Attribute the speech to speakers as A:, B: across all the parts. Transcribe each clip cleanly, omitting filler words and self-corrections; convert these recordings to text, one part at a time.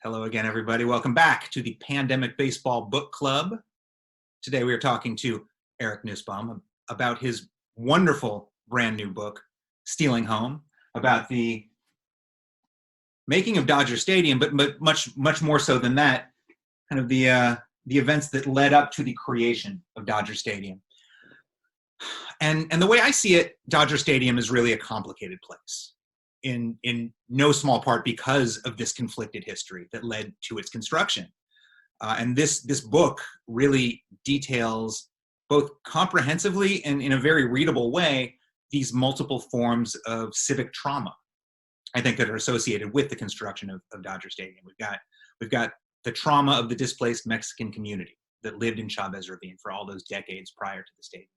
A: Hello again, everybody. Welcome back to the Pandemic Baseball Book Club. Today we are talking to Eric Nusbaum about his wonderful brand new book, Stealing Home, about the making of Dodger Stadium, but much more so than that, kind of the events that led up to the creation of Dodger Stadium. And the way I see it, Dodger Stadium is really a complicated place, in no small part because of this conflicted history that led to its construction. And this book really details both comprehensively and in a very readable way these multiple forms of civic trauma, I think, that are associated with the construction of Dodger Stadium. We've got the trauma of the displaced Mexican community that lived in Chavez Ravine for all those decades prior to the stadium,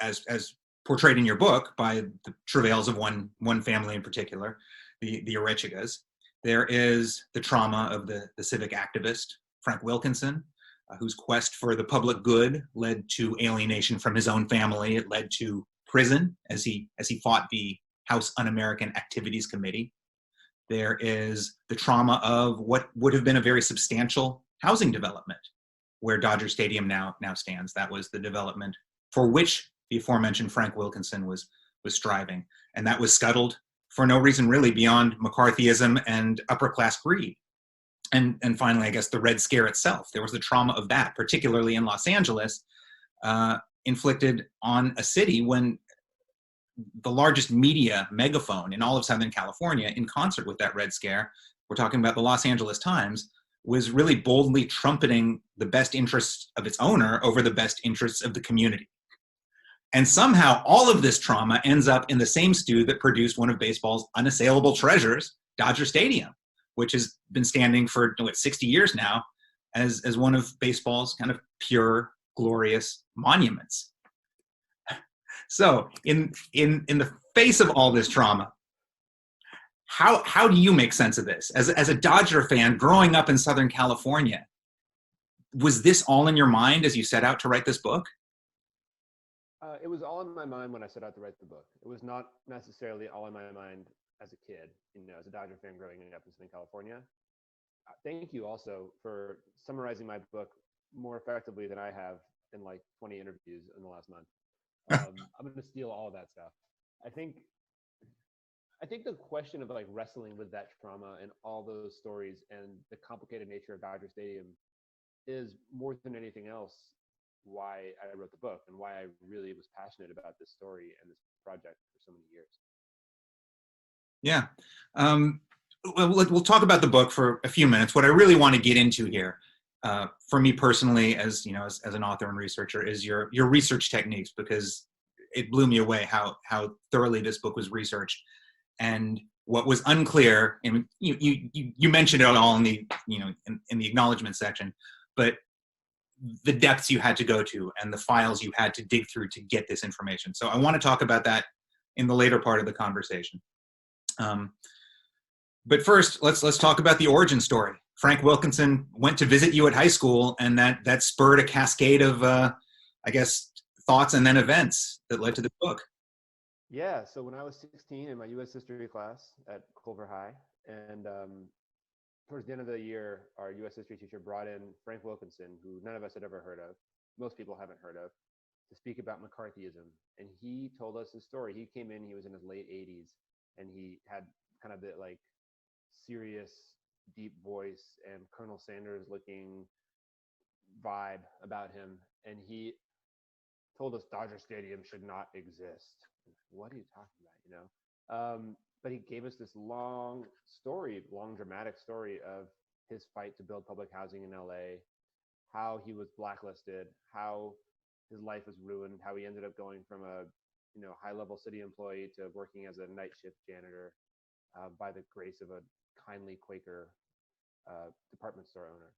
A: as portrayed in your book by the travails of one family in particular, the Erechikas. There is the trauma of the civic activist, Frank Wilkinson, whose quest for the public good led to alienation from his own family. It led to prison as he fought the House Un-American Activities Committee. There is the trauma of what would have been a very substantial housing development where Dodger Stadium now stands. That was the development for which the aforementioned Frank Wilkinson was striving. And that was scuttled for no reason really beyond McCarthyism and upper-class greed. And finally, I guess, the Red Scare itself. There was the trauma of that, particularly in Los Angeles, inflicted on a city when the largest media megaphone in all of Southern California, in concert with that Red Scare, we're talking about the Los Angeles Times, was really boldly trumpeting the best interests of its owner over the best interests of the community. And somehow all of this trauma ends up in the same stew that produced one of baseball's unassailable treasures, Dodger Stadium, which has been standing for 60 years now as one of baseball's kind of pure, glorious monuments. So in the face of all this trauma, how do you make sense of this? As a Dodger fan growing up in Southern California, was this all in your mind as you set out to write this book?
B: It was all in my mind when I set out to write the book. It was not necessarily all in my mind as a kid, as a Dodger fan growing up in Southern California. Thank you also for summarizing my book more effectively than I have in like 20 interviews in the last month. I'm going to steal all of that stuff. I think the question of like wrestling with that trauma and all those stories and the complicated nature of Dodger Stadium is more than anything else why I wrote the book and why I really was passionate about this story and this project for so many years.
A: Yeah. We'll talk about the book for a few minutes. What I really want to get into here, for me personally, as an author and researcher, is your research techniques, because it blew me away how thoroughly this book was researched. And what was unclear, and you mentioned it all in the in the acknowledgement section, but the depths you had to go to and the files you had to dig through to get this information. So I want to talk about that in the later part of the conversation. But first, let's talk about the origin story. Frank Wilkinson went to visit you at high school, and that spurred a cascade of, I guess, thoughts and then events that led to the book.
B: Yeah, so when I was 16 in my U.S. history class at Culver High, and towards the end of the year, our U.S. history teacher brought in Frank Wilkinson, who none of us had ever heard of, most people haven't heard of, to speak about McCarthyism. And he told us his story. He came in, he was in his late 80s, and he had kind of the like serious, deep voice and Colonel Sanders looking vibe about him. And he told us Dodger Stadium should not exist. What are you talking about, But he gave us this long dramatic story of his fight to build public housing in LA, how he was blacklisted, how his life was ruined, how he ended up going from a high-level city employee to working as a night shift janitor by the grace of a kindly Quaker department store owner.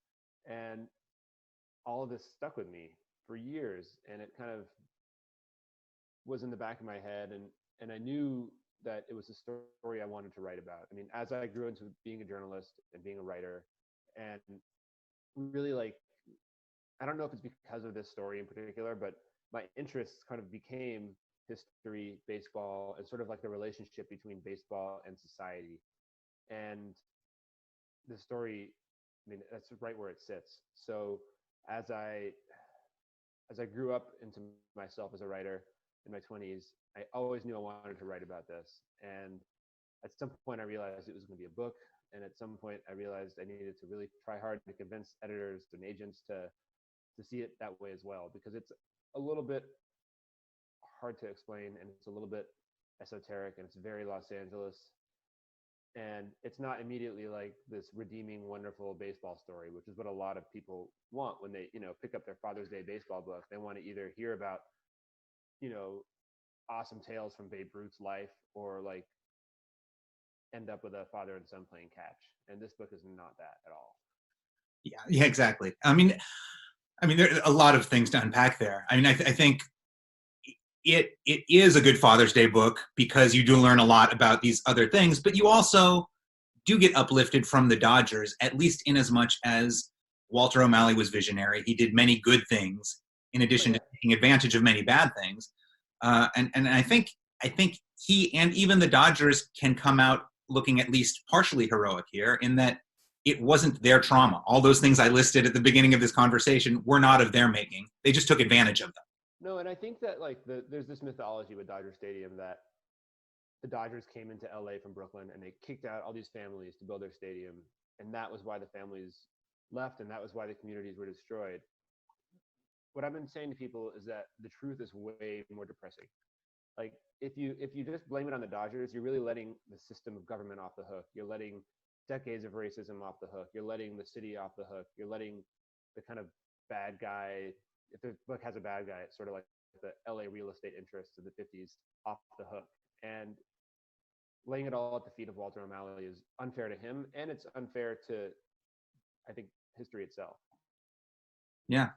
B: And all of this stuck with me for years, and it kind of was in the back of my head, and I knew that it was a story I wanted to write about. I mean, as I grew into being a journalist and being a writer, and really I don't know if it's because of this story in particular, but my interests kind of became history, baseball, and sort of like the relationship between baseball and society. And the story, I mean, that's right where it sits. So as I grew up into myself as a writer in my 20s, I always knew I wanted to write about this. And at some point, I realized it was going to be a book. And at some point, I realized I needed to really try hard to convince editors and agents to see it that way as well, because it's a little bit hard to explain, and it's a little bit esoteric, and it's very Los Angeles. And it's not immediately like this redeeming, wonderful baseball story, which is what a lot of people want when they, pick up their Father's Day baseball book. They want to either hear about, awesome tales from Babe Ruth's life, or like end up with a father and son playing catch. And this book is not that at all.
A: Yeah, exactly. I mean, there are a lot of things to unpack there. I mean, I think it is a good Father's Day book because you do learn a lot about these other things, but you also do get uplifted from the Dodgers, at least in as much as Walter OMalley was visionary. He did many good things in addition to taking advantage of many bad things. And I think he and even the Dodgers can come out looking at least partially heroic here, in that it wasn't their trauma. All those things I listed at the beginning of this conversation were not of their making. They just took advantage of them.
B: No, and I think that there's this mythology with Dodger Stadium that the Dodgers came into LA from Brooklyn and they kicked out all these families to build their stadium, and that was why the families left, and that was why the communities were destroyed. What I've been saying to people is that the truth is way more depressing. Like if you just blame it on the Dodgers, you're really letting the system of government off the hook. You're letting decades of racism off the hook. You're letting the city off the hook. You're letting the kind of bad guy, if the book has a bad guy, it's sort of like the LA real estate interests of the 50s off the hook. And laying it all at the feet of Walter OMalley is unfair to him, and it's unfair to, I think, history itself.
A: Yeah,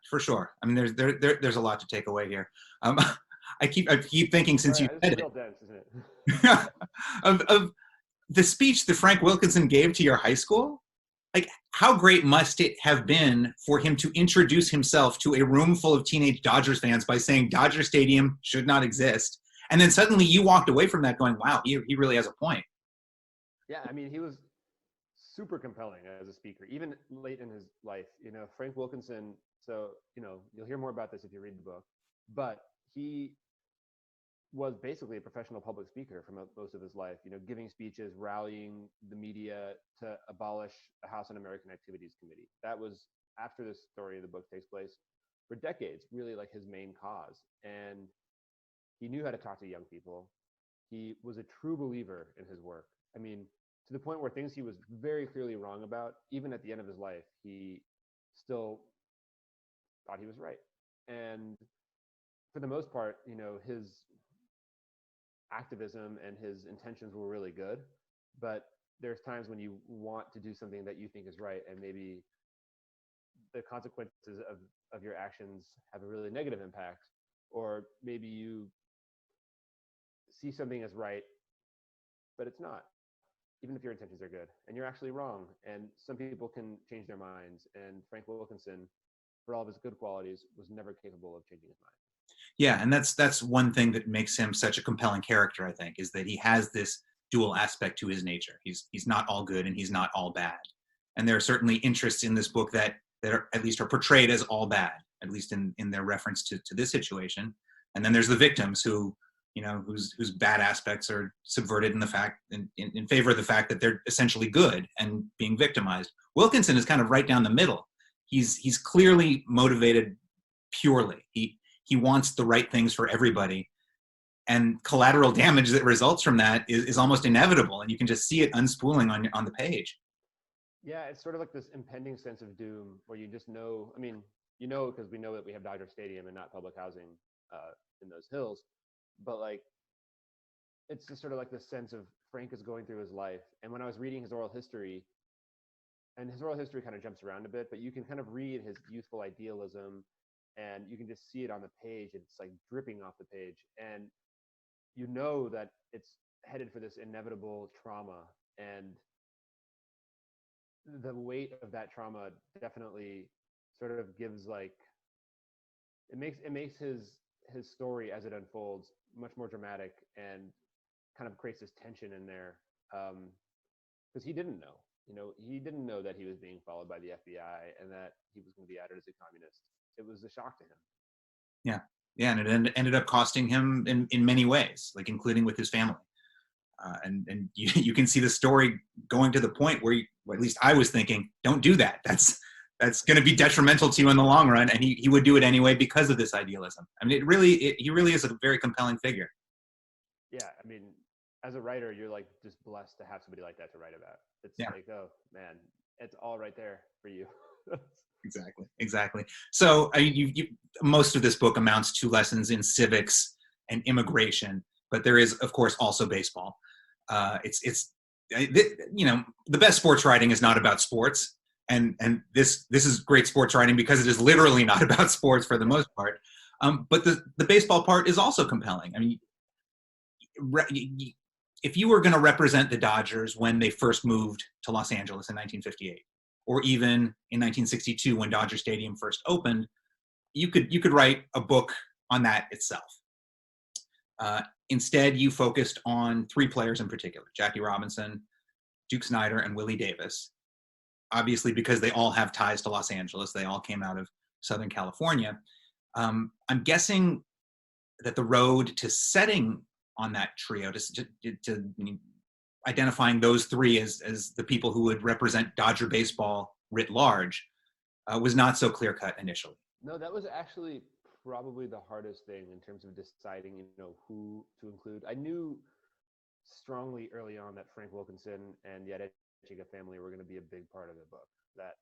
A: for sure. I mean, there's a lot to take away here. I keep thinking, since you said it,
B: dense, isn't it?
A: of the speech that Frank Wilkinson gave to your high school. Like, how great must it have been for him to introduce himself to a room full of teenage Dodgers fans by saying Dodger Stadium should not exist, and then suddenly you walked away from that going, "Wow, he really has a point."
B: Yeah, I mean, he was super compelling as a speaker, even late in his life. Frank Wilkinson. So you'll hear more about this if you read the book, but he was basically a professional public speaker for most of his life, giving speeches, rallying the media to abolish the House Un-American Activities Committee. That was, after this story of the book takes place, for decades, really like his main cause. And he knew how to talk to young people. He was a true believer in his work. I mean, to the point where things he was very clearly wrong about, even at the end of his life, he still thought he was right. And for the most part, his activism and his intentions were really good, but there's times when you want to do something that you think is right, and maybe the consequences of your actions have a really negative impact, or maybe you see something as right, but it's not, even if your intentions are good, and you're actually wrong. And some people can change their minds, and Frank Wilkinson, for all of his good qualities, was never capable of changing his mind.
A: Yeah, and that's one thing that makes him such a compelling character, I think, is that he has this dual aspect to his nature. He's not all good and he's not all bad. And there are certainly interests in this book that are, at least are portrayed as all bad, at least in their reference to this situation. And then there's the victims who, whose bad aspects are subverted in favor of the fact that they're essentially good and being victimized. Wilkinson is kind of right down the middle. He's clearly motivated purely. He wants the right things for everybody, and collateral damage that results from that is almost inevitable, and you can just see it unspooling on the page.
B: Yeah, it's sort of like this impending sense of doom where you just know. I mean, because we know that we have Dodger Stadium and not public housing in those hills, but like, it's just sort of like this sense of Frank is going through his life. And when I was reading his oral history, and his oral history kind of jumps around a bit, but you can kind of read his youthful idealism, and you can just see it on the page. It's like dripping off the page, and you know that it's headed for this inevitable trauma, and the weight of that trauma definitely sort of gives like it makes his story as it unfolds much more dramatic, and kind of creates this tension in there, because he didn't know. He didn't know that he was being followed by the FBI and that he was going to be outed as a communist. It was a shock to him.
A: Yeah, yeah, and it ended up costing him in many ways, like including with his family. And you can see the story going to the point where, at least I was thinking, don't do that. That's going to be detrimental to you in the long run. And he would do it anyway because of this idealism. I mean, he really is a very compelling figure.
B: Yeah, I mean, as a writer, you're like just blessed to have somebody like that to write about. It's like, oh man, it's all right there for you.
A: Exactly. So most of this book amounts to lessons in civics and immigration, but there is, of course, also baseball. The best sports writing is not about sports, and this is great sports writing because it is literally not about sports for the most part. But the baseball part is also compelling. I mean, if you were going to represent the Dodgers when they first moved to Los Angeles in 1958, or even in 1962 when Dodger Stadium first opened, you could write a book on that itself. Instead, you focused on three players in particular: Jackie Robinson, Duke Snider, and Willie Davis. Obviously, because they all have ties to Los Angeles, they all came out of Southern California. I'm guessing that the road to setting on that trio, to identifying those three as the people who would represent Dodger baseball writ large, was not so clear-cut initially.
B: No, that was actually probably the hardest thing in terms of deciding, who to include. I knew strongly early on that Frank Wilkinson and the Erechika family were going to be a big part of the book, that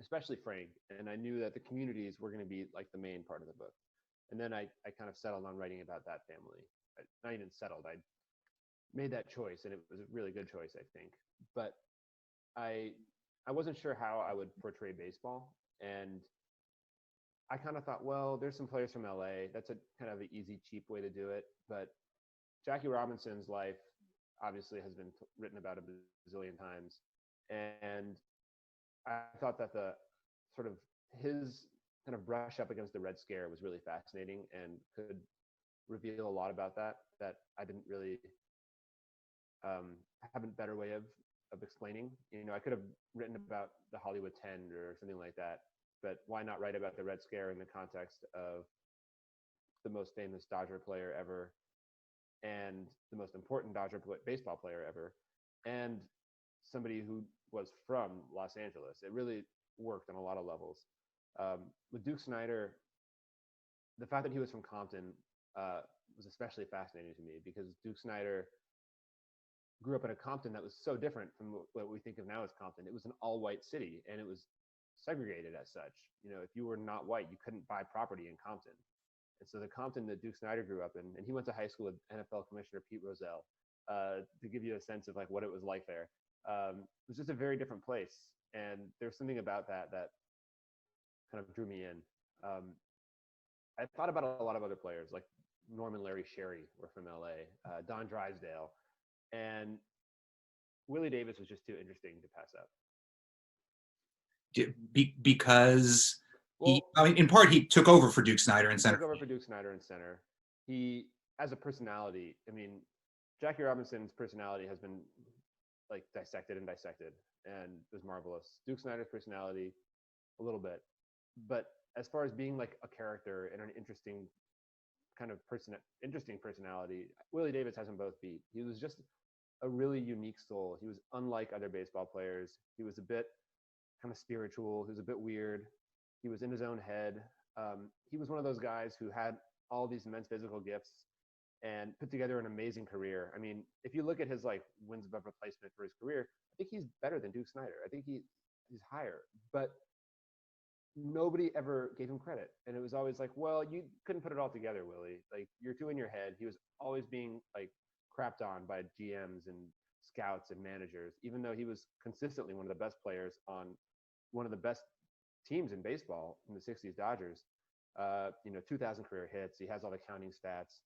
B: especially Frank, and I knew that the communities were going to be like the main part of the book. And then I kind of settled on writing about that family. Not even settled, I made that choice, and it was a really good choice, I think. But I wasn't sure how I would portray baseball, and I kind of thought, well, there's some players from LA. That's a kind of an easy, cheap way to do it. But Jackie Robinson's life obviously has been written about a bazillion times. And I thought that the sort of his kind of brush up against the Red Scare was really fascinating and could reveal a lot about that I didn't really have a better way of explaining. I could have written about the Hollywood 10 or something like that, but why not write about the Red Scare in the context of the most famous Dodger player ever, and the most important Dodger baseball player ever, and somebody who was from Los Angeles? It really worked on a lot of levels. With Duke Snider, the fact that he was from Compton was especially fascinating to me, because Duke Snider grew up in a Compton that was so different from what we think of now as Compton. It was an all-white city, and it was segregated as such. If you were not white, you couldn't buy property in Compton. And so the Compton that Duke Snider grew up in, and he went to high school with NFL Commissioner Pete Rozelle, to give you a sense of like what it was like there. It was just a very different place, and there's something about that kind of drew me in. I thought about a lot of other players, like Norman Larry Sherry were from LA, Don Drysdale, and Willie Davis was just too interesting to pass up.
A: Because in part, he took over for Duke Snider in center.
B: Took over for Duke Snider in center. He, as a personality, I mean, Jackie Robinson's personality has been like dissected, and was marvelous. Duke Snider's personality, a little bit, but as far as being like a character and an interesting kind of interesting personality, Willie Davis has them both beat. He was just a really unique soul. He was unlike other baseball players. He was a bit kind of spiritual. He was a bit weird. He was in his own head. He was one of those guys who had all these immense physical gifts and put together an amazing career. I mean, if you look at his like wins above replacement for his career, I think he's better than Duke Snider. I think he's higher, but nobody ever gave him credit. And it was always like, well, you couldn't put it all together, Willie. Like, you're too in your head. He was always being like crapped on by GMs and scouts and managers, even though he was consistently one of the best players on one of the best teams in baseball in the 60s Dodgers. 2,000 career hits. He has all the counting stats.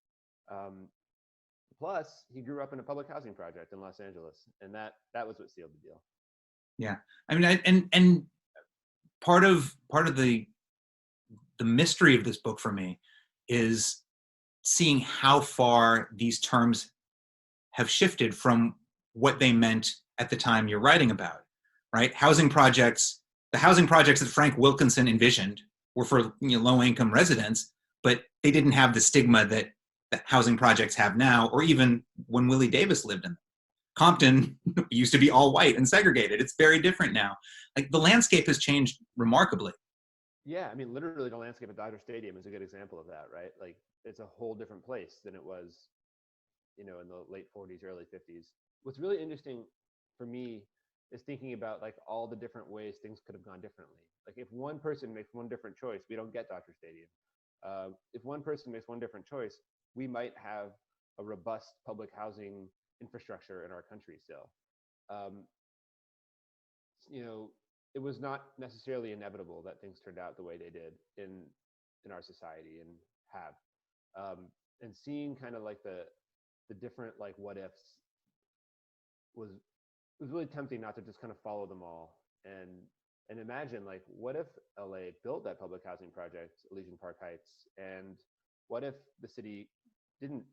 B: Plus, he grew up in a public housing project in Los Angeles, and that was what sealed the deal.
A: Yeah, I mean, and part of the mystery of this book for me is seeing how far these terms have shifted from what they meant at the time you're writing about, right? Housing projects, the housing projects that Frank Wilkinson envisioned were for low-income residents, but they didn't have the stigma that housing projects have now, or even when Willie Davis lived in them. Compton used to be all white and segregated. It's very different now. Like, the landscape has changed remarkably.
B: Yeah, I mean, literally the landscape at Dodger Stadium is a good example of that, right? Like, it's a whole different place than it was, in the late 40s, early 50s. What's really interesting for me is thinking about like all the different ways things could have gone differently. Like, if one person makes one different choice, we don't get Dodger Stadium. If one person makes one different choice, we might have a robust public housing infrastructure in our country still. It was not necessarily inevitable that things turned out the way they did in our society and have. And seeing kind of like the different like what ifs was really tempting not to just kind of follow them all and imagine, like, what if LA built that public housing project, Elysian Park Heights, and what if the city didn't,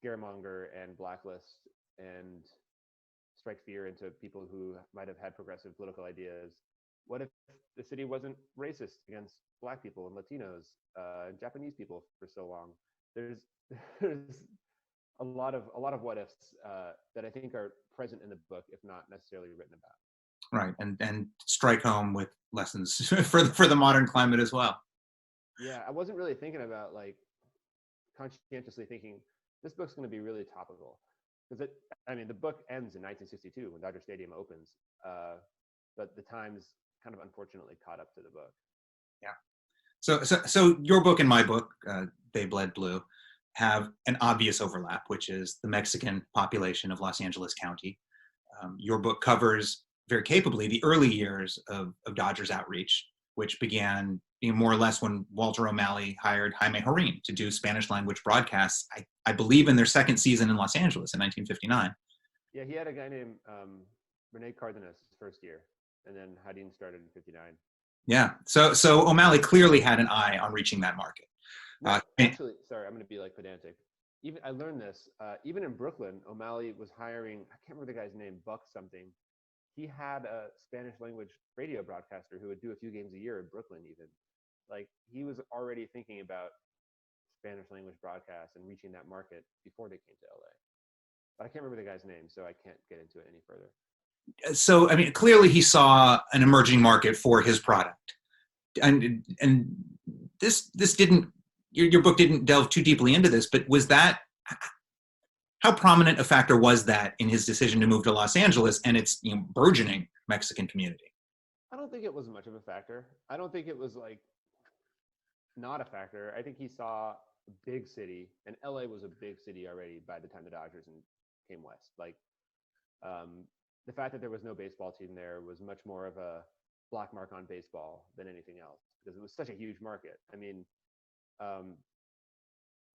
B: scaremonger and blacklist and strike fear into people who might have had progressive political ideas? What if the city wasn't racist against Black people and Latinos and Japanese people for so long? There's a lot of what ifs that I think are present in the book, if not necessarily written about.
A: Right, and strike home with lessons for the modern climate as well.
B: Yeah, I wasn't really thinking about, like, conscientiously thinking this book's going to be really topical, because the book ends in 1962 when Dodger Stadium opens, but the Times kind of unfortunately caught up to the book.
A: Yeah. So your book and my book, They Bled Blue, have an obvious overlap, which is the Mexican population of Los Angeles County. Your book covers very capably the early years of Dodgers outreach, which began more or less when Walter OMalley hired Jaime Jorin to do Spanish language broadcasts, I believe in their second season in Los Angeles in 1959.
B: Yeah, he had a guy named Rene Cardenas his first year, and then Hadin started in 59.
A: Yeah, so OMalley clearly had an eye on reaching that market.
B: Actually, sorry, I'm going to be like pedantic. I learned this, even in Brooklyn, OMalley was hiring, I can't remember the guy's name, Buck something. He had a Spanish language radio broadcaster who would do a few games a year in Brooklyn even. Like, he was already thinking about Spanish language broadcasts and reaching that market before they came to LA. But I can't remember the guy's name, so I can't get into it any further.
A: So, clearly he saw an emerging market for his product. And this didn't, your book didn't delve too deeply into this, but was that, how prominent a factor was that in his decision to move to Los Angeles and its burgeoning Mexican community?
B: I don't think it was much of a factor. I don't think it was like not a factor. I think he saw a big city, and LA was a big city already by the time the Dodgers came west. Like, the fact that there was no baseball team there was much more of a black mark on baseball than anything else, because it was such a huge market.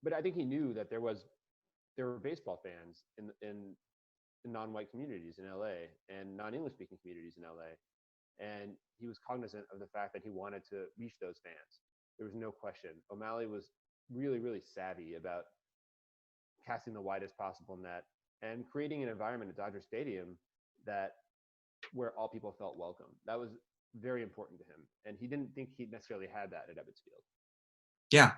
B: But I think he knew that there were baseball fans in non-white communities in LA and non-English speaking communities in LA. And he was cognizant of the fact that he wanted to reach those fans. There was no question. OMalley was really, really savvy about casting the widest possible net and creating an environment at Dodger Stadium where all people felt welcome. That was very important to him. And he didn't think he necessarily had that at Ebbets Field.
A: Yeah.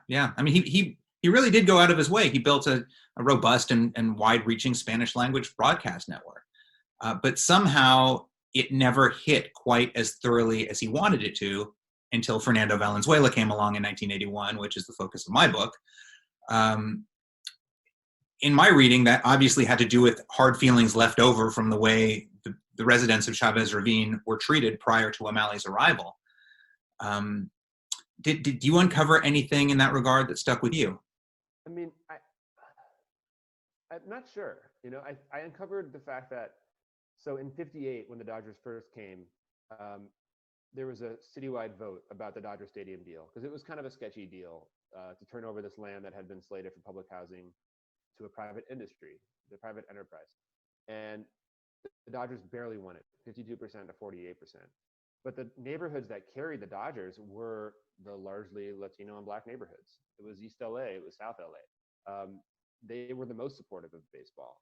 A: He really did go out of his way. He built a robust and wide-reaching Spanish language broadcast network. But somehow it never hit quite as thoroughly as he wanted it to until Fernando Valenzuela came along in 1981, which is the focus of my book. In my reading, that obviously had to do with hard feelings left over from the way the residents of Chavez Ravine were treated prior to OMalley's arrival. Did you uncover anything in that regard that stuck with you?
B: I'm not sure. I uncovered the fact that, so in 58, when the Dodgers first came, there was a citywide vote about the Dodger Stadium deal, because it was kind of a sketchy deal to turn over this land that had been slated for public housing to a private industry, the private enterprise. And the Dodgers barely won it, 52% to 48%. But the neighborhoods that carried the Dodgers were the largely Latino and Black neighborhoods. It was East LA, it was South LA. They were the most supportive of baseball.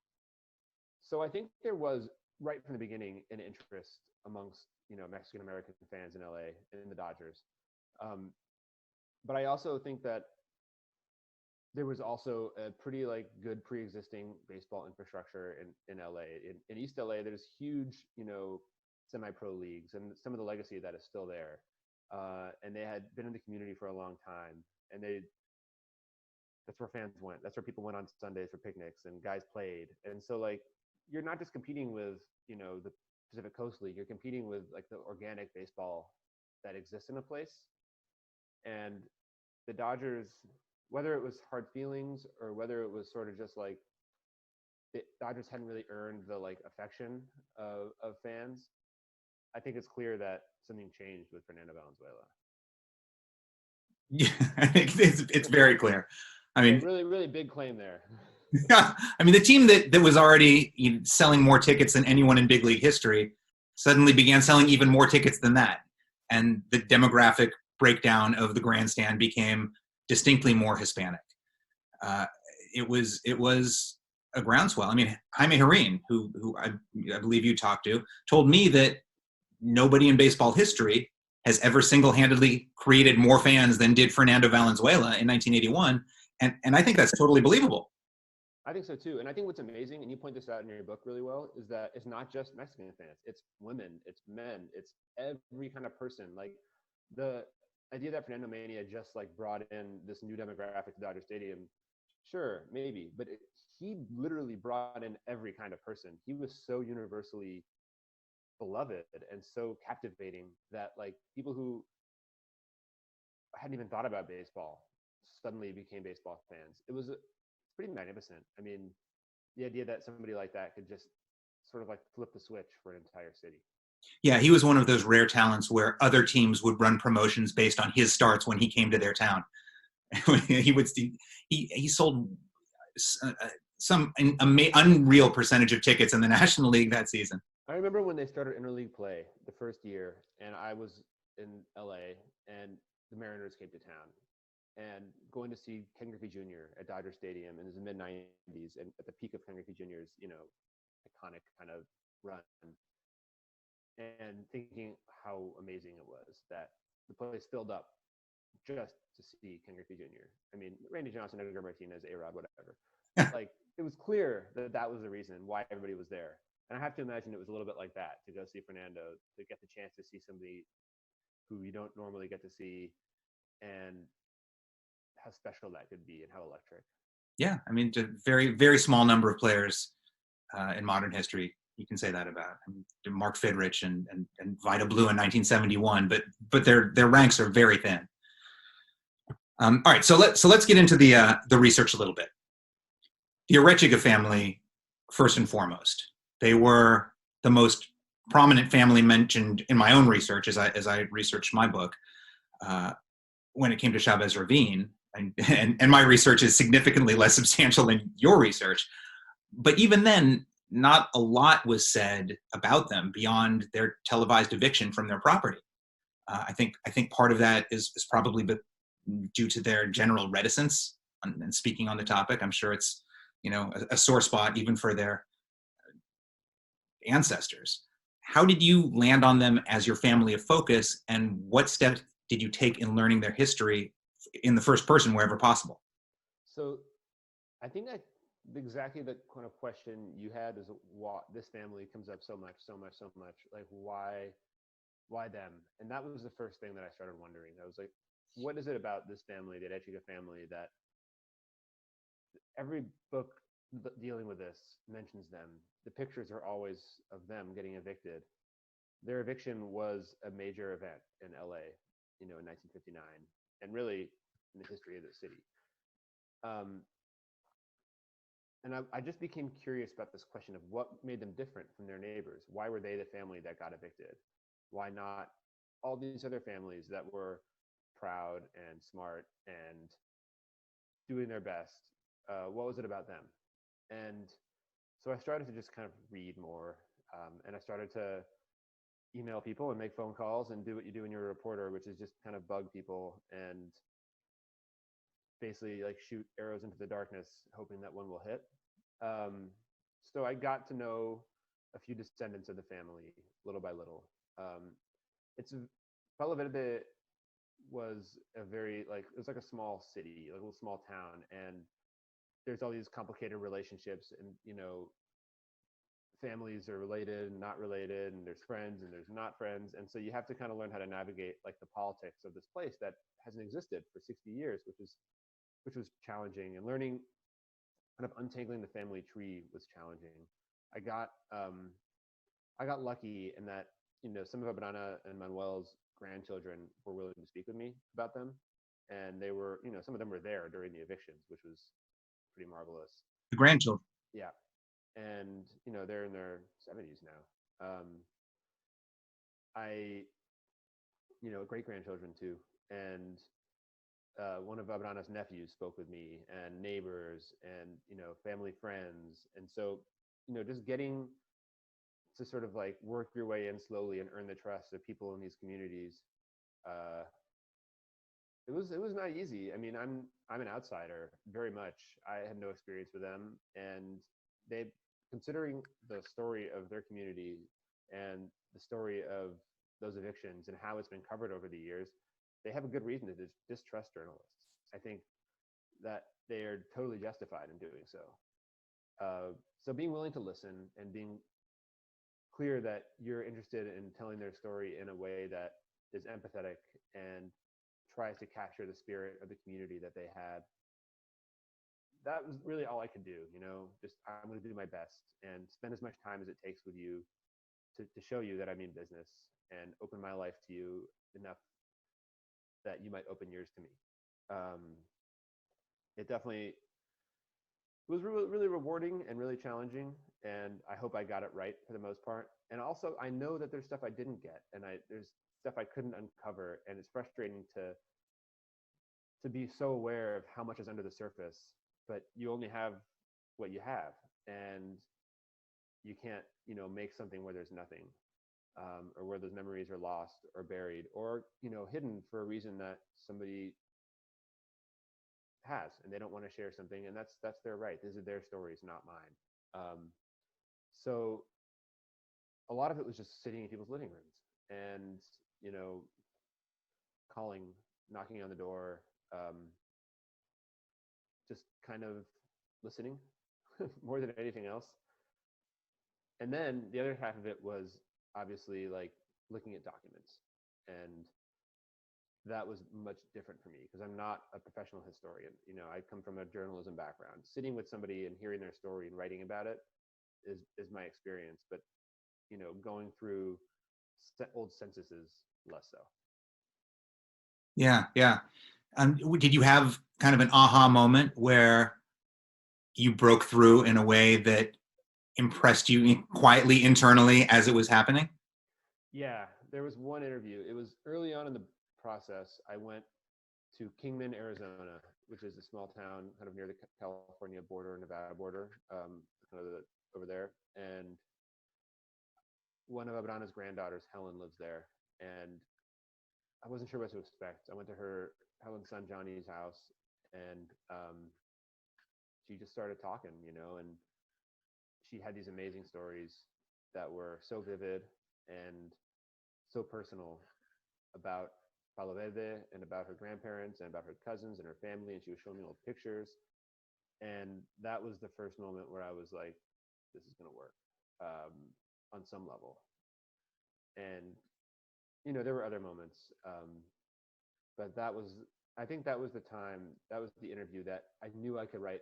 B: So I think there was right from the beginning an interest amongst Mexican American fans in LA in the Dodgers. But I also think that there was also a pretty good pre-existing baseball infrastructure in LA. In East LA, there's huge, semi-pro leagues, and some of the legacy of that is still there. And they had been in the community for a long time, and that's where fans went. That's where people went on Sundays for picnics, and guys played. And so you're not just competing with the Pacific Coast League. You're competing with the organic baseball that exists in a place. And the Dodgers, whether it was hard feelings or whether it was sort of just the Dodgers hadn't really earned the affection of fans, I think it's clear that something changed with Fernando Valenzuela.
A: Yeah, I think it's very clear. I mean,
B: really, really big claim there.
A: Yeah, I mean, the team that was already selling more tickets than anyone in big league history suddenly began selling even more tickets than that. And the demographic breakdown of the grandstand became distinctly more Hispanic. It was a groundswell. I mean, Jaime Jarrín, who I believe you talked to, told me that nobody in baseball history has ever single-handedly created more fans than did Fernando Valenzuela in 1981. And I think that's totally believable.
B: I think so too. And I think what's amazing, and you point this out in your book really well, is that it's not just Mexican fans. It's women, it's men, it's every kind of person. The idea that Fernando Mania just brought in this new demographic to Dodger Stadium, sure, maybe, but he literally brought in every kind of person. He was so universally beloved and so captivating that people who hadn't even thought about baseball suddenly became baseball fans. It's pretty magnificent. I mean, the idea that somebody like that could just sort of flip the switch for an entire city.
A: Yeah, he was one of those rare talents where other teams would run promotions based on his starts when he came to their town. he sold some unreal percentage of tickets in the National League that season.
B: I remember when they started interleague play the first year, and I was in LA, and the Mariners came to town, and going to see Ken Griffey Jr. at Dodger Stadium in the mid-90s, and at the peak of Ken Griffey Jr.'s, iconic kind of run, and thinking how amazing it was that the place filled up just to see Ken Griffey Jr. I mean, Randy Johnson, Edgar Martinez, A-Rod, whatever. It was clear that was the reason why everybody was there. And I have to imagine it was a little bit like that, to go see Fernando, to get the chance to see somebody who you don't normally get to see, and how special that could be and how electric.
A: Yeah, I mean, a very, very small number of players in modern history you can say that about. I mean, Mark Fidrich and Vida Blue in 1971, but their ranks are very thin. All right, so let's get into the research a little bit. The Erechika family, first and foremost, they were the most prominent family mentioned in my own research as I researched my book when it came to Chavez Ravine, and my research is significantly less substantial than your research. But even then, not a lot was said about them beyond their televised eviction from their property. I think part of that is probably due to their general reticence and speaking on the topic. I'm sure it's a sore spot even for their ancestors. How did you land on them as your family of focus, and what steps did you take in learning their history in the first person wherever possible?
B: So I think that exactly the kind of question you had is why this family comes up so much. Why them? And that was the first thing that I started wondering. I was like, what is it about this family, the Erechika family, that every book dealing with this mentions them? The pictures are always of them getting evicted. Their eviction was a major event in LA, in 1959, and really in the history of the city. And I just became curious about this question of what made them different from their neighbors. Why were they the family that got evicted? Why not all these other families that were proud and smart and doing their best? What was it about them? And so I started to just kind of read more, and I started to email people and make phone calls and do what you do when you're a reporter, which is just kind of bug people and basically like shoot arrows into the darkness, hoping that one will hit. So I got to know a few descendants of the family little by little. It's Palo Verde was a very like it was like a small city, like a little small town, and there's all these complicated relationships, and families are related and not related, and there's friends and there's not friends, and so you have to kind of learn how to navigate like the politics of this place that hasn't existed for 60 years, which was challenging, and learning kind of untangling the family tree was challenging. I got lucky in that some of Abrana and Manuel's grandchildren were willing to speak with me about them, and they were some of them were there during the evictions, which was pretty marvelous.
A: The grandchildren.
B: Yeah, and they're in their 70s now. I great grandchildren too, and one of Abrana's nephews spoke with me, and neighbors, and family friends, and so just getting to sort of like work your way in slowly and earn the trust of people in these communities. It was not easy. I mean, I'm an outsider very much. I had no experience with them, and they, considering the story of their community and the story of those evictions and how it's been covered over the years, they have a good reason to distrust journalists. I think that they are totally justified in doing so. So being willing to listen and being clear that you're interested in telling their story in a way that is empathetic and tries to capture the spirit of the community that they had. That was really all I could do, just I'm going to do my best and spend as much time as it takes with you to show you that I mean business and open my life to you enough that you might open yours to me. It definitely was really rewarding and really challenging, and I hope I got it right for the most part. And also, I know that there's stuff I didn't get, and there's stuff I couldn't uncover, and it's frustrating to be so aware of how much is under the surface, but you only have what you have, and you can't, make something where there's nothing, or where those memories are lost or buried or hidden for a reason that somebody has, and they don't want to share something, and that's their right. These are their stories, not mine. So a lot of it was just sitting in people's living rooms and calling, knocking on the door, just kind of listening more than anything else. And then the other half of it was obviously like looking at documents, and that was much different for me because I'm not a professional historian. I come from a journalism background. Sitting with somebody and hearing their story and writing about it is my experience, but going through old censuses, less so.
A: Yeah. Did you have kind of an aha moment where you broke through in a way that impressed you quietly internally as it was happening?
B: Yeah, there was one interview. It was early on in the process. I went to Kingman, Arizona, which is a small town kind of near the California border, Nevada border, kind of over there. And one of Abrana's granddaughters, Helen, lives there. And I wasn't sure what to expect. I went to Helen's son Johnny's house, and she just started talking, and she had these amazing stories that were so vivid and so personal about Palo Verde and about her grandparents and about her cousins and her family, and she was showing me old pictures. And that was the first moment where I was like, this is going to work on some level. And there were other moments, but I think that was the time, that was the interview that I knew I could write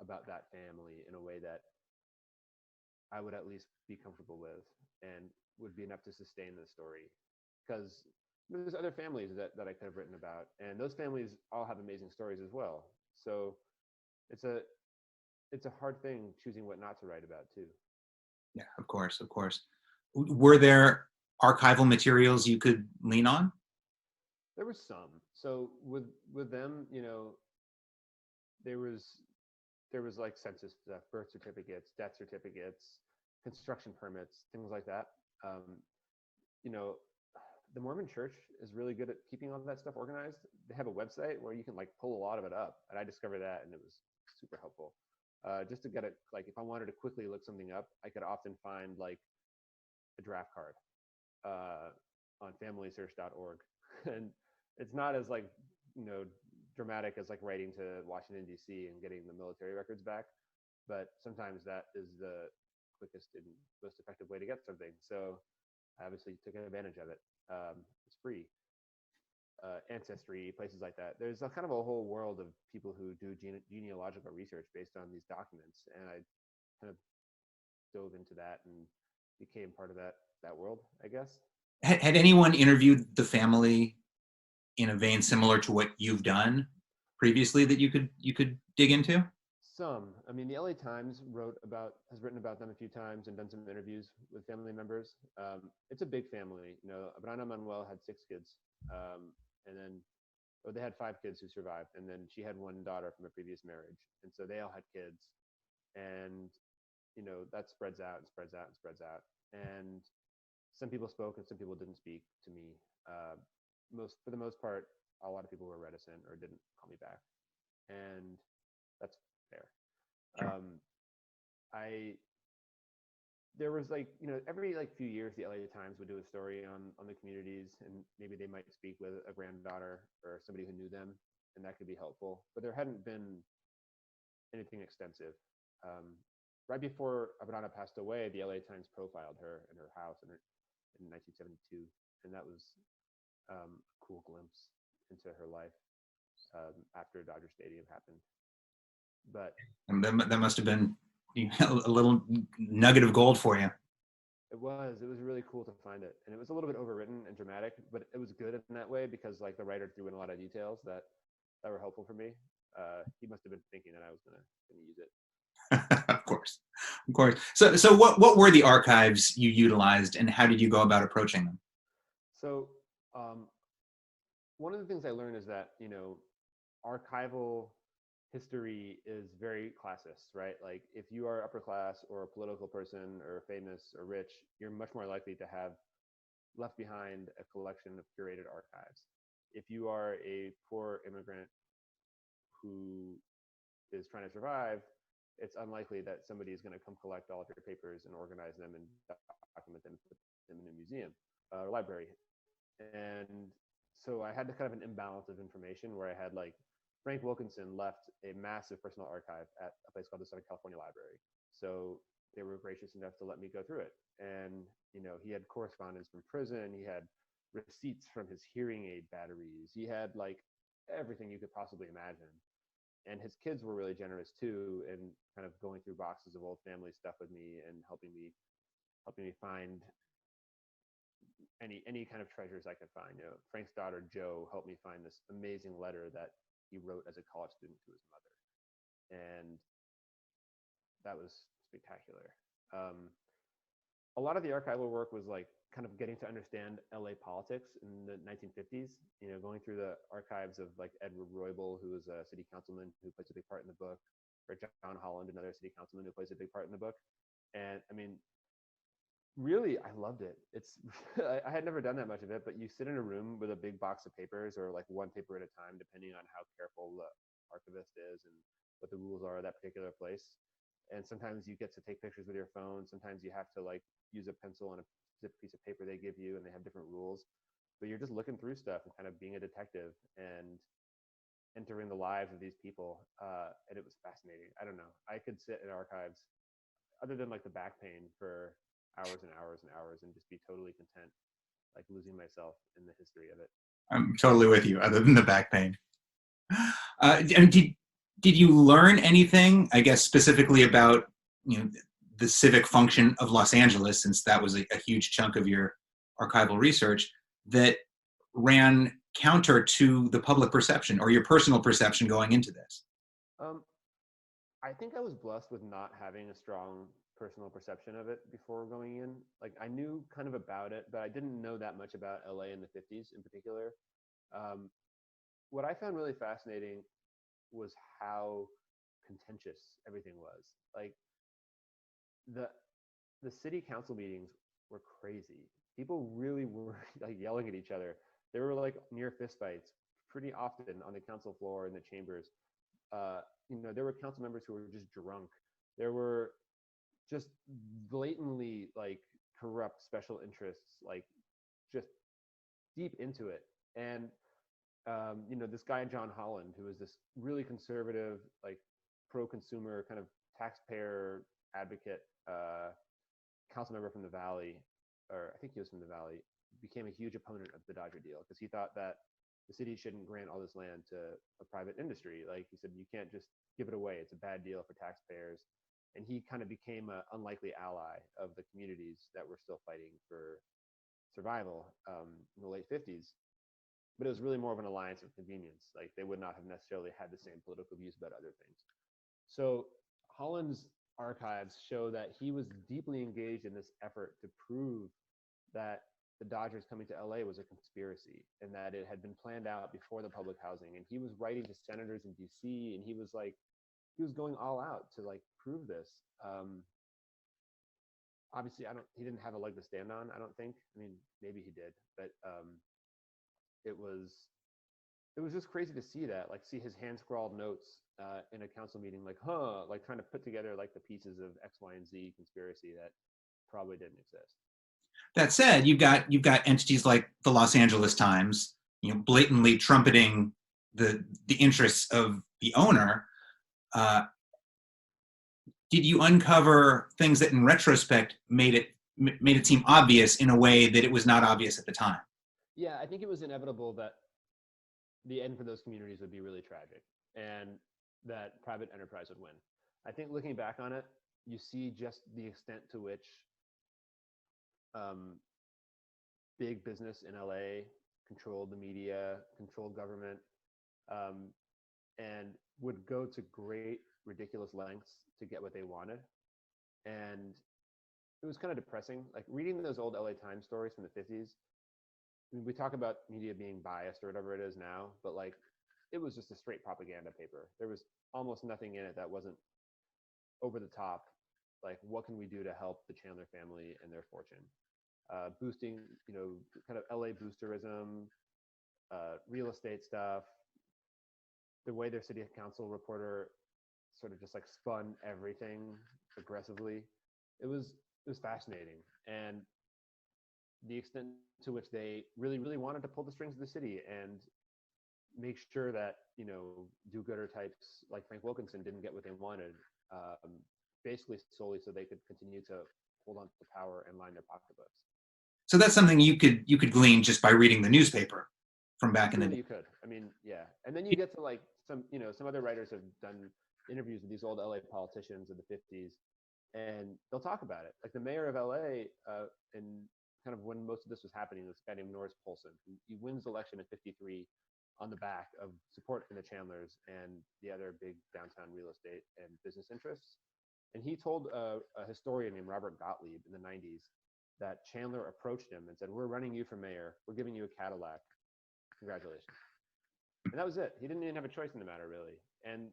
B: about that family in a way that I would at least be comfortable with and would be enough to sustain the story. Because there's other families that I could have written about, and those families all have amazing stories as well. So it's a hard thing choosing what not to write about too.
A: Yeah, of course. Were there archival materials you could lean on?
B: There was some. So with them, there was like census stuff, birth certificates, death certificates, construction permits, things like that. you know, the Mormon Church is really good at keeping all that stuff organized. They have a website where you can like pull a lot of it up, and I discovered that, and it was super helpful. Just to get it, like if I wanted to quickly look something up, I could often find like a draft card on familysearch.org, and it's not as like dramatic as like writing to Washington D.C. and getting the military records back, but sometimes that is the quickest and most effective way to get something. So I obviously took advantage of it. It's free. Ancestry, places like that. There's a kind of a whole world of people who do genealogical research based on these documents, and I kind of dove into that and became part of that world, I guess.
A: Had anyone interviewed the family in a vein similar to what you've done previously that you could dig into?
B: Some. I mean, the LA Times has written about them a few times and done some interviews with family members. It's a big family. Abrana Manuel had 6 kids, and then they had 5 kids who survived, and then she had 1 daughter from a previous marriage, and so they all had kids, and that spreads out and spreads out and spreads out. And some people spoke and some people didn't speak to me. For the most part, a lot of people were reticent or didn't call me back, and that's fair.
A: Sure.
B: There was every few years the LA Times would do a story on the communities, and maybe they might speak with a granddaughter or somebody who knew them, and that could be helpful. But there hadn't been anything extensive. Right before Abrana passed away, the LA Times profiled her in her house in 1972, and that was a cool glimpse into her life after Dodger Stadium happened. But
A: that must have been a little nugget of gold for you.
B: It was really cool to find it, and it was a little bit overwritten and dramatic, but it was good in that way because like the writer threw in a lot of details that were helpful for me. He must have been thinking that I was gonna use it.
A: Of course. So what were the archives you utilized, and how did you go about approaching them?
B: So one of the things I learned is that archival history is very classist, right? Like if you are upper class or a political person or famous or rich, you're much more likely to have left behind a collection of curated archives. If you are a poor immigrant who is trying to survive, it's unlikely that somebody is going to come collect all of your papers and organize them and document them, put them in a museum or library. And so I had kind of an imbalance of information where I had like Frank Wilkinson left a massive personal archive at a place called the Southern California Library. So they were gracious enough to let me go through it. And, he had correspondence from prison. He had receipts from his hearing aid batteries. He had like everything you could possibly imagine. And his kids were really generous too, and kind of going through boxes of old family stuff with me and helping me find any kind of treasures I could find. Frank's daughter Jo helped me find this amazing letter that he wrote as a college student to his mother, and that was spectacular. A lot of the archival work was like kind of getting to understand LA politics in the 1950s, going through the archives of like Edward Roybal, who was a city councilman who plays a big part in the book, or John Holland, another city councilman who plays a big part in the book. And I mean, really, I loved it. I had never done that much of it, but you sit in a room with a big box of papers, or like one paper at a time, depending on how careful the archivist is and what the rules are of that particular place. And sometimes you get to take pictures with your phone. Sometimes you have to like use a pencil and a zip piece of paper they give you, and they have different rules. But you're just looking through stuff and kind of being a detective and entering the lives of these people. And it was fascinating. I don't know. I could sit in archives, other than like the back pain, for hours and hours and hours and just be totally content, like losing myself in the history of it.
A: I'm totally with you, other than the back pain. And did you learn anything, I guess, specifically about the civic function of Los Angeles, since that was a huge chunk of your archival research, that ran counter to the public perception or your personal perception going into this?
B: I think I was blessed with not having a strong personal perception of it before going in. Like I knew kind of about it, but I didn't know that much about LA in the 50s in particular. What I found really fascinating was how contentious everything was. Like the city council meetings were crazy. people really were like yelling at each other. There were like near fistfights pretty often on the council floor in the chambers. There were council members who were just drunk. There were just blatantly like corrupt special interests, like just deep into it. And this guy John Holland, who was this really conservative, like pro-consumer kind of taxpayer advocate, council member from the Valley, or I think he was from the Valley, became a huge opponent of the Dodger deal because he thought that the city shouldn't grant all this land to a private industry. Like he said, you can't just give it away. It's a bad deal for taxpayers. And he kind of became an unlikely ally of the communities that were still fighting for survival in the late 50s. But it was really more of an alliance of convenience. Like they would not have necessarily had the same political views about other things. So Holland's archives show that he was deeply engaged in this effort to prove that the Dodgers coming to LA was a conspiracy and that it had been planned out before the public housing. And he was writing to senators in DC, and he was going all out to like prove this. Obviously he didn't have a leg to stand on, I don't think. I mean, maybe he did, but it was just crazy to see that, like see his hand scrawled notes in a council meeting, like trying to put together like the pieces of X, Y, and Z conspiracy that probably didn't exist.
A: That said, you've got entities like the Los Angeles Times, blatantly trumpeting the interests of the owner. Did you uncover things that, in retrospect, made it seem obvious in a way that it was not obvious at the time?
B: Yeah, I think it was inevitable that the end for those communities would be really tragic, and that private enterprise would win. I think looking back on it, you see just the extent to which big business in LA controlled the media, controlled government, and would go to great, ridiculous lengths to get what they wanted. And it was kind of depressing. Like reading those old LA Times stories from the 50s, I mean, we talk about media being biased or whatever it is now, but like it was just a straight propaganda paper. There was almost nothing in it that wasn't over the top. Like, what can we do to help the Chandler family and their fortune? Boosting, kind of LA boosterism, real estate stuff, the way their city council reporter sort of just like spun everything aggressively. It was fascinating. And the extent to which they really, really wanted to pull the strings of the city and make sure that, do-gooder types like Frank Wilkinson didn't get what they wanted, basically solely so they could continue to hold on to power and line their pocketbooks.
A: So that's something you could glean just by reading the newspaper from back in the day.
B: You could. I mean, yeah. And then you get to like some other writers have done interviews with these old LA politicians of the 50s, and they'll talk about it. Like the mayor of LA, and kind of when most of this was happening, this guy named Norris Polson. He wins the election in 53 on the back of support from the Chandlers and the other big downtown real estate and business interests. And he told a historian named Robert Gottlieb in the 90s that Chandler approached him and said, "We're running you for mayor. We're giving you a Cadillac. Congratulations." And that was it. He didn't even have a choice in the matter, really. And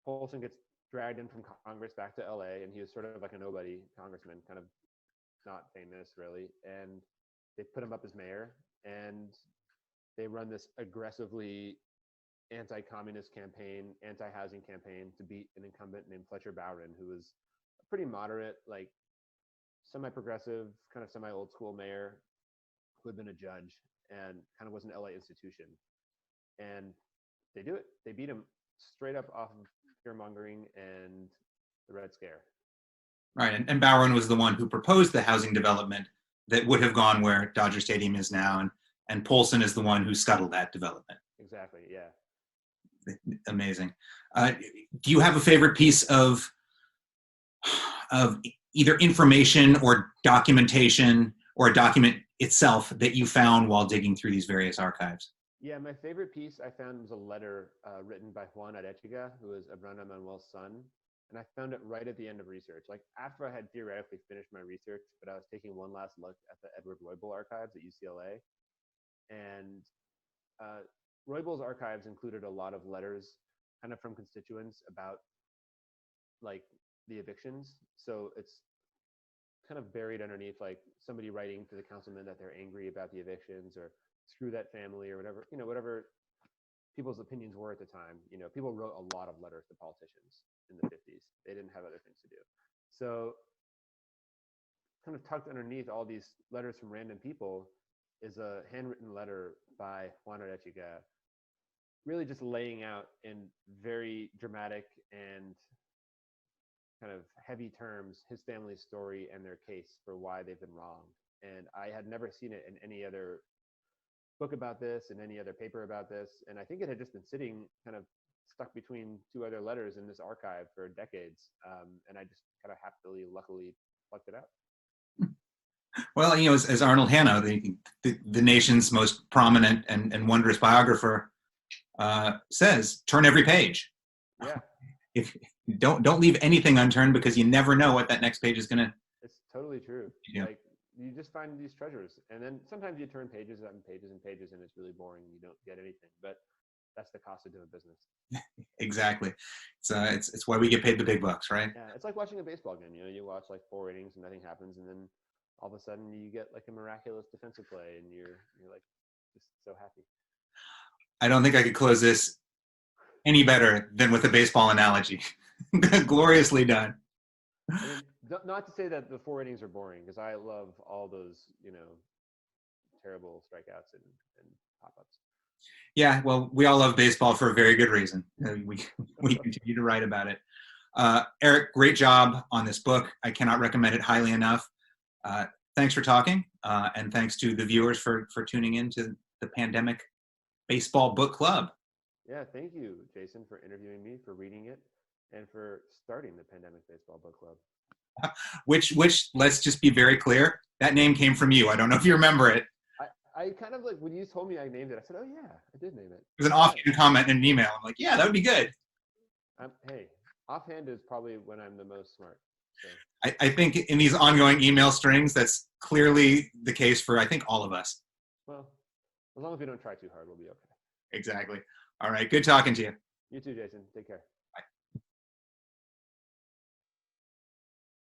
B: Polson gets dragged in from Congress back to LA, and he was sort of like a nobody congressman, kind of not famous, really. And they put him up as mayor, and they run this aggressively anti-communist campaign, anti-housing campaign to beat an incumbent named Fletcher Bowron, who was a pretty moderate, like semi-progressive, kind of semi-old school mayor who had been a judge and kind of was an LA institution. And they do it. They beat him straight up off of fear-mongering and the Red Scare.
A: Right, and Bowron was the one who proposed the housing development that would have gone where Dodger Stadium is now, and Polson is the one who scuttled that development.
B: Exactly, yeah.
A: Amazing. Do you have a favorite piece of either information or documentation or a document itself that you found while digging through these various archives?
B: Yeah, my favorite piece I found was a letter written by Juan Erechika, who was Abraham Manuel's son. And I found it right at the end of research. Like after I had theoretically finished my research, but I was taking one last look at the Edward Roybal archives at UCLA. And Roybal's archives included a lot of letters kind of from constituents about like the evictions. So it's kind of buried underneath like somebody writing to the councilman that they're angry about the evictions or screw that family or whatever, whatever people's opinions were at the time. People wrote a lot of letters to politicians in the 50s. They didn't have other things to do. So kind of tucked underneath all these letters from random people is a handwritten letter by Juan Erechika, really just laying out in very dramatic and kind of heavy terms his family's story and their case for why they've been wronged. And I had never seen it in any other book about this and any other paper about this. And I think it had just been sitting kind of stuck between two other letters in this archive for decades. And I just kind of happily, luckily plucked it out.
A: Well, as Arnold Hanna, the nation's most prominent and wondrous biographer, says, turn every page.
B: Yeah.
A: If don't leave anything unturned, because you never know what that next page is gonna.
B: It's totally true.
A: Yeah.
B: Like you just find these treasures, and then sometimes you turn pages and pages and pages, and it's really boring. And you don't get anything, but that's the cost of doing business.
A: Exactly. It's why we get paid the big bucks, right?
B: Yeah, it's like watching a baseball game. You watch like 4 innings and nothing happens, and then all of a sudden you get like a miraculous defensive play, and you're like just so happy.
A: I don't think I could close this any better than with a baseball analogy. Gloriously done.
B: I mean, not to say that the 4 innings are boring, because I love all those, terrible strikeouts and pop-ups.
A: Yeah, well, we all love baseball for a very good reason. We continue to write about it. Eric, great job on this book. I cannot recommend it highly enough. Thanks for talking, and thanks to the viewers for tuning in to the Pandemic Baseball Book Club.
B: Yeah, thank you, Jason, for interviewing me, for reading it, and for starting the Pandemic Baseball Book Club.
A: Which, let's just be very clear, that name came from you. I don't know if you remember it.
B: I kind of like, when you told me I named it, I said, oh yeah, I did name it.
A: It was an offhand comment in an email. I'm like, yeah, that would be good.
B: Hey, offhand is probably when I'm the most smart. So.
A: I think in these ongoing email strings, that's clearly the case for, I think, all of us.
B: Well, as long as we don't try too hard, we'll be okay.
A: Exactly. All right. Good talking to you.
B: You too, Jason. Take care.